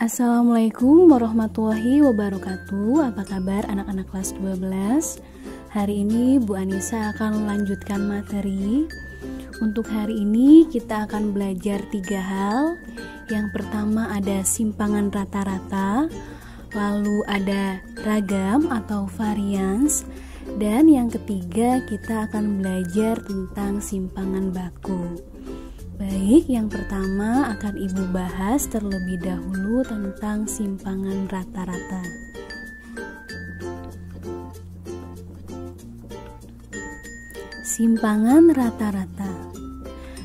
Assalamualaikum warahmatullahi wabarakatuh. Apa kabar anak-anak kelas 12? Hari ini Bu Anissa akan melanjutkan materi. Untuk hari ini kita akan belajar 3 hal. Yang pertama ada simpangan rata-rata, lalu ada ragam atau varians, dan yang ketiga kita akan belajar tentang simpangan baku. Baik, yang pertama akan Ibu bahas terlebih dahulu tentang simpangan rata-rata. Simpangan rata-rata.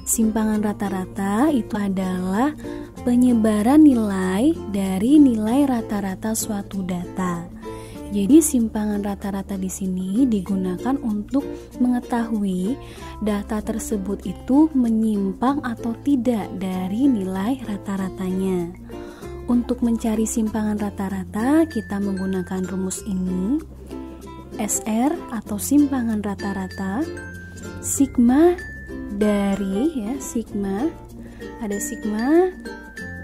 Simpangan rata-rata itu adalah penyebaran nilai dari nilai rata-rata suatu data. Jadi simpangan rata-rata di sini digunakan untuk mengetahui data tersebut itu menyimpang atau tidak dari nilai rata-ratanya. Untuk mencari simpangan rata-rata, kita menggunakan rumus ini. SR atau simpangan rata-rata, sigma dari sigma, ada sigma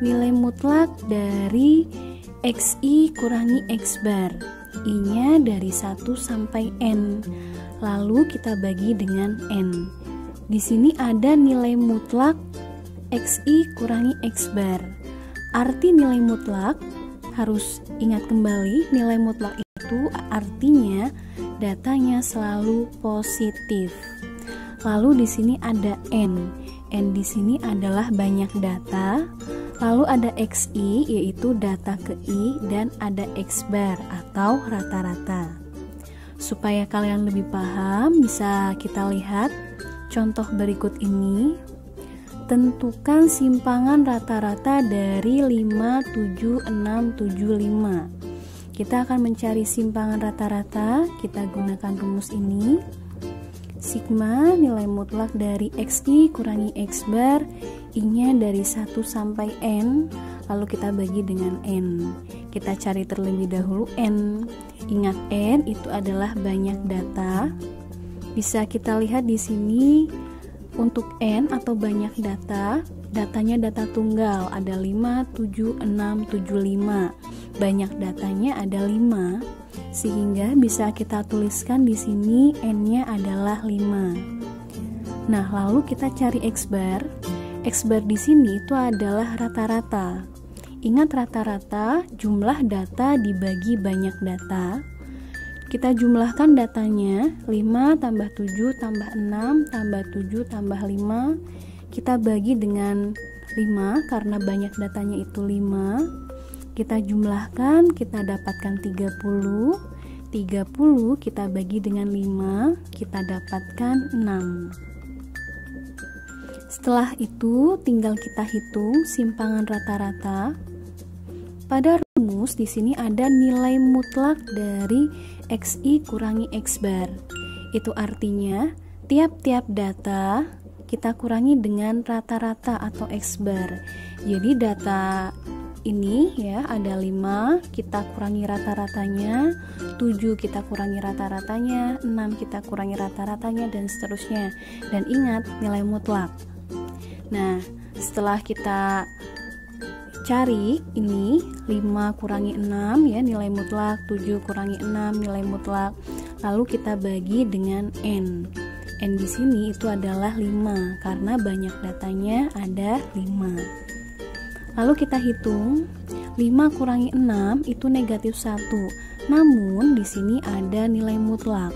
nilai mutlak dari XI kurangi X bar. I-nya dari 1 sampai N. Lalu kita bagi dengan N. Di sini ada nilai mutlak XI kurangi X bar. Arti nilai mutlak harus ingat kembali, nilai mutlak itu artinya datanya selalu positif. Lalu di sini ada N. N di sini adalah banyak data. Lalu ada XI yaitu data ke I, dan ada X bar atau rata-rata. Supaya kalian lebih paham, bisa kita lihat contoh berikut ini. Tentukan simpangan rata-rata dari 5, 7, 6, 7, 5. Kita akan mencari simpangan rata-rata, kita gunakan rumus ini. Sigma nilai mutlak dari XI kurangi X bar, I-nya dari 1 sampai N, lalu kita bagi dengan N. Kita cari terlebih dahulu N. Ingat N itu adalah banyak data. Bisa kita lihat di sini untuk N atau banyak data, datanya data tunggal, ada 5, 7, 6, 7, 5. Banyak datanya ada 5. Sehingga bisa kita tuliskan di sini N-nya adalah 5. Nah, lalu kita cari X bar. X bar di sini itu adalah rata-rata. Ingat rata-rata jumlah data dibagi banyak data. Kita jumlahkan datanya 5 tambah 7 tambah 6 tambah 7 tambah 5. Kita bagi dengan 5 karena banyak datanya itu 5. Kita jumlahkan, kita dapatkan 30. 30 kita bagi dengan 5, kita dapatkan 6. Setelah itu tinggal kita hitung simpangan rata-rata. Pada rumus di sini ada nilai mutlak dari XI kurangi X bar. Itu artinya tiap-tiap data kita kurangi dengan rata-rata atau X bar. Jadi data ini ya ada 5, kita kurangi rata-ratanya, 7 kita kurangi rata-ratanya, 6 kita kurangi rata-ratanya, dan seterusnya. Dan ingat nilai mutlak. Nah, setelah kita cari ini 5 kurangi 6 ya nilai mutlak, 7 kurangi 6 nilai mutlak. Lalu kita bagi dengan N. N di sini itu adalah 5 karena banyak datanya ada 5. Lalu kita hitung 5 kurangi 6 itu negatif 1. Namun di sini ada nilai mutlak.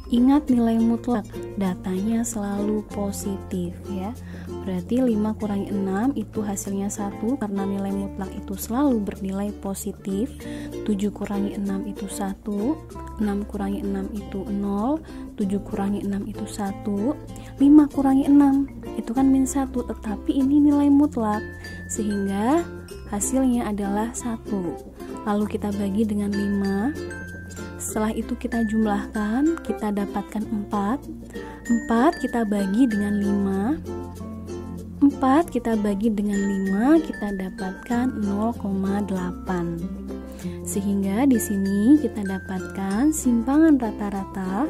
Ingat nilai mutlak, datanya selalu positif ya. Berarti 5 kurangi 6 itu hasilnya 1 karena nilai mutlak itu selalu bernilai positif. 7 kurangi 6 itu 1, 6 kurangi 6 itu 0, 7 kurangi 6 itu 1, 5 kurangi 6 itu kan min 1, tetapi ini nilai mutlak sehingga hasilnya adalah 1. Lalu kita bagi dengan 5. Setelah itu kita jumlahkan, kita dapatkan 4. 4 kita bagi dengan 5. 4 kita bagi dengan 5, kita dapatkan 0,8. Sehingga di sini kita dapatkan simpangan rata-rata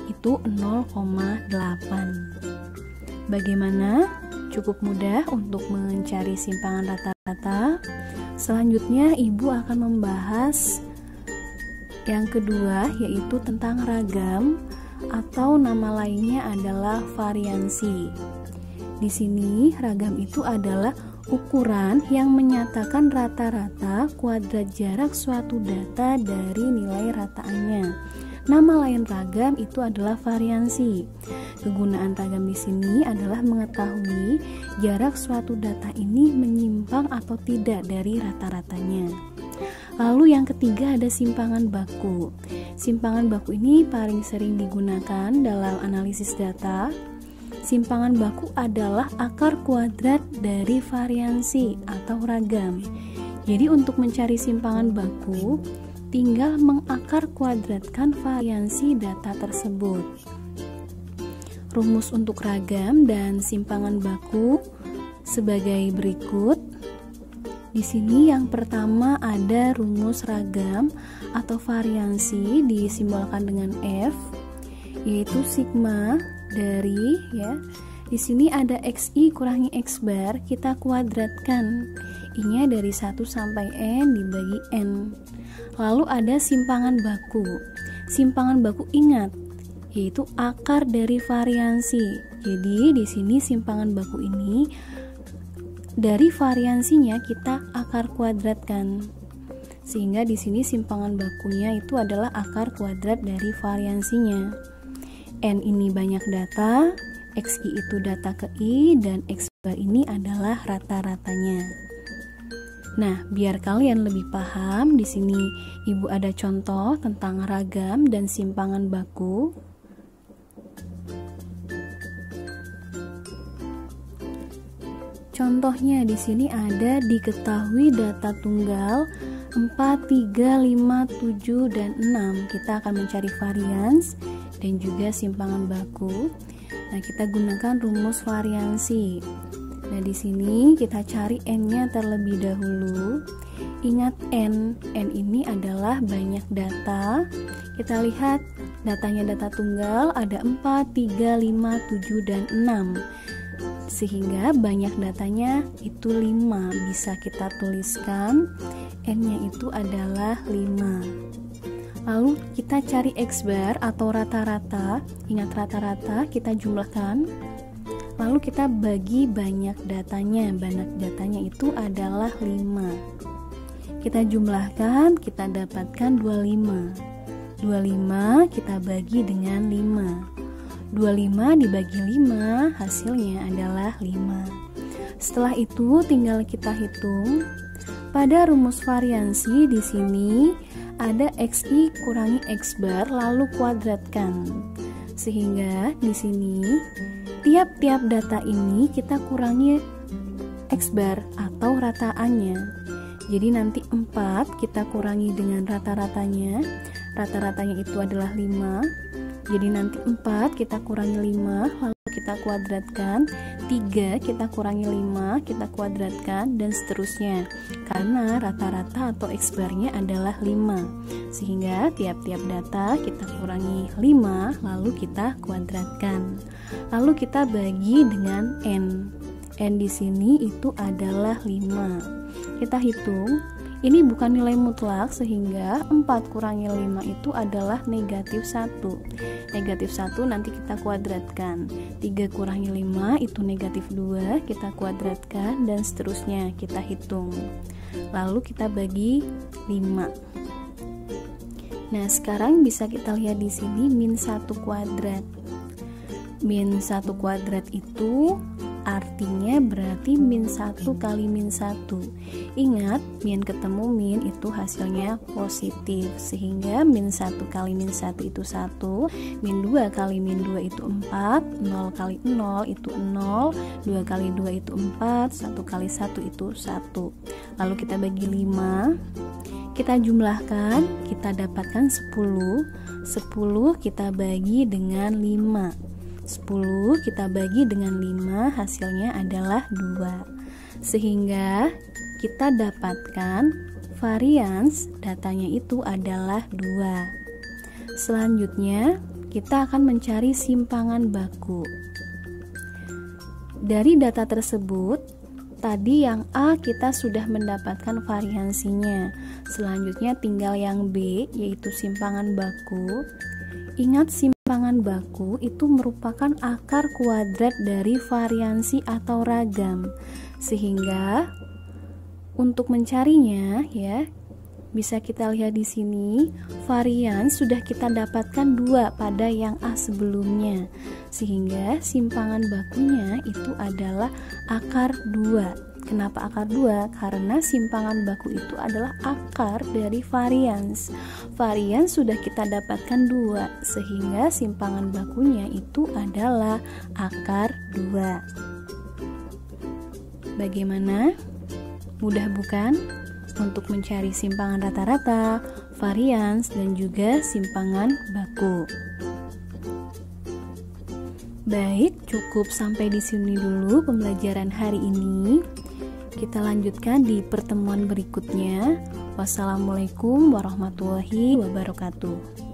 itu 0,8. Bagaimana? Cukup mudah untuk mencari simpangan rata-rata. Selanjutnya Ibu akan membahas yang kedua, yaitu tentang ragam atau nama lainnya adalah variansi. Di sini ragam itu adalah ukuran yang menyatakan rata-rata kuadrat jarak suatu data dari nilai rataannya. Nama lain ragam itu adalah variansi. Kegunaan ragam di sini adalah mengetahui jarak suatu data ini menyimpang atau tidak dari rata-ratanya. Lalu yang ketiga ada simpangan baku. Simpangan baku ini paling sering digunakan dalam analisis data. Simpangan baku adalah akar kuadrat dari variansi atau ragam. Jadi untuk mencari simpangan baku, tinggal mengakar kuadratkan variansi data tersebut. Rumus untuk ragam dan simpangan baku sebagai berikut. Di sini yang pertama ada rumus ragam atau variansi disimbolkan dengan F, yaitu sigma dari di sini ada xi kurangi x bar, kita kuadratkan I-nya dari 1 sampai n dibagi n. Lalu ada simpangan baku. Simpangan baku ingat, yaitu akar dari variansi. Jadi di sini simpangan baku ini dari variansinya kita akar kuadratkan, sehingga di sini simpangan bakunya itu adalah akar kuadrat dari variansinya. N ini banyak data, xi itu data ke i, dan x bar ini adalah rata-ratanya. Nah, biar kalian lebih paham, di sini Ibu ada contoh tentang ragam dan simpangan baku. Contohnya di sini ada diketahui data tunggal 4, 3, 5, 7, dan 6. Kita akan mencari varians dan juga simpangan baku. Nah, kita gunakan rumus variansi. Nah, di sini kita cari n-nya terlebih dahulu. Ingat n ini adalah banyak data. Kita lihat datanya data tunggal ada 4, 3, 5, 7, dan 6. Sehingga banyak datanya itu 5. Bisa kita tuliskan n-nya itu adalah 5. Lalu kita cari x bar atau rata-rata. Ingat rata-rata kita jumlahkan. Lalu kita bagi banyak datanya. Banyak datanya itu adalah 5. Kita jumlahkan, kita dapatkan 25. 25 kita bagi dengan 5. 25 dibagi 5 hasilnya adalah 5. Setelah itu tinggal kita hitung. Pada rumus variansi di sini ada xi kurangi x bar lalu kuadratkan. Sehingga di sini tiap-tiap data ini kita kurangi x bar atau rataannya. Jadi nanti 4 kita kurangi dengan rata-ratanya. Rata-ratanya itu adalah 5. Jadi nanti 4 kita kurangi 5 lalu kita kuadratkan, 3 kita kurangi 5 kita kuadratkan, dan seterusnya. Karena rata-rata atau x bar-nya adalah 5. Sehingga tiap-tiap data kita kurangi 5 lalu kita kuadratkan. Lalu kita bagi dengan n. N di sini itu adalah 5. Kita hitung. Ini bukan nilai mutlak sehingga 4 kurangi 5 itu adalah negatif 1. Negatif 1 nanti kita kuadratkan. 3 kurangi 5 itu negatif 2, kita kuadratkan, dan seterusnya kita hitung. Lalu kita bagi 5. Nah, sekarang bisa kita lihat di sini min 1 kuadrat. Min 1 kuadrat itu artinya berarti min 1 kali min 1. Ingat, min ketemu min itu hasilnya positif. Sehingga min 1 kali min 1 itu 1, min 2 kali min 2 itu 4, 0 kali 0 itu 0, 2 kali 2 itu 4, 1 kali 1 itu 1. Lalu kita bagi 5, kita jumlahkan, kita dapatkan 10. 10 kita bagi dengan 5. 10 kita bagi dengan 5 hasilnya adalah 2. Sehingga kita dapatkan varians datanya itu adalah 2. Selanjutnya kita akan mencari simpangan baku. Dari data tersebut Tadi yang A kita sudah mendapatkan variansinya. Selanjutnya tinggal yang B, yaitu simpangan baku. Ingat, simpangan baku itu merupakan akar kuadrat dari variansi atau ragam. Sehingga untuk mencarinya ya, bisa kita lihat di sini, varian sudah kita dapatkan 2 pada yang A sebelumnya. Sehingga simpangan bakunya itu adalah akar 2. Kenapa akar 2? Karena simpangan baku itu adalah akar dari varians. Varians sudah kita dapatkan 2, sehingga simpangan bakunya itu adalah akar 2. Bagaimana? Mudah bukan? Untuk mencari simpangan rata-rata, varians, dan juga simpangan baku. Baik, cukup sampai di sini dulu pembelajaran hari ini. Kita lanjutkan di pertemuan berikutnya. Wassalamualaikum warahmatullahi wabarakatuh.